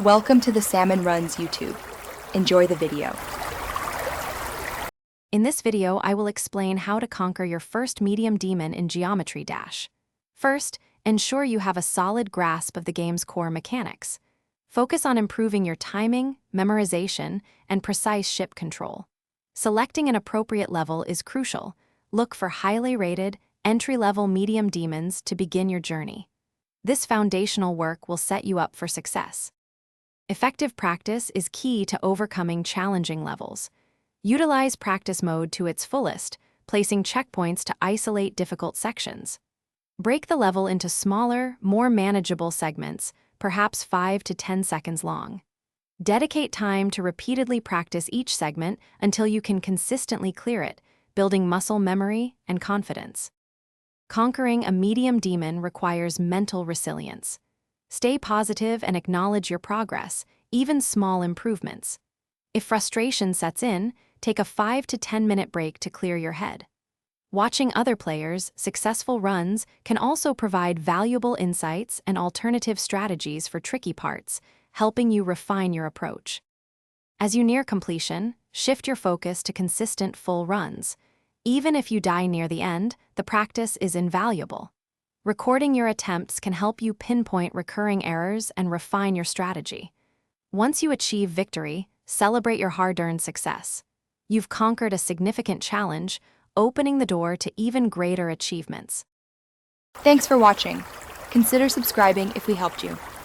Welcome to the Salmon Runs YouTube. Enjoy the video. In this video, I will explain how to conquer your first medium demon in Geometry Dash. First, ensure you have a solid grasp of the game's core mechanics. Focus on improving your timing, memorization, and precise ship control. Selecting an appropriate level is crucial. Look for highly rated, entry-level medium demons to begin your journey. This foundational work will set you up for success. Effective practice is key to overcoming challenging levels. Utilize practice mode to its fullest, placing checkpoints to isolate difficult sections. Break the level into smaller, more manageable segments, perhaps 5 to 10 seconds long. Dedicate time to repeatedly practice each segment until you can consistently clear it, building muscle memory and confidence. Conquering a medium demon requires mental resilience. Stay positive and acknowledge your progress, even small improvements. If frustration sets in, take a 5 to 10 minute break to clear your head. Watching other players' successful runs can also provide valuable insights and alternative strategies for tricky parts, helping you refine your approach. As you near completion, shift your focus to consistent full runs. Even if you die near the end, the practice is invaluable. Recording your attempts can help you pinpoint recurring errors and refine your strategy. Once you achieve victory, celebrate your hard-earned success. You've conquered a significant challenge, opening the door to even greater achievements. Thanks for watching. Consider subscribing if we helped you.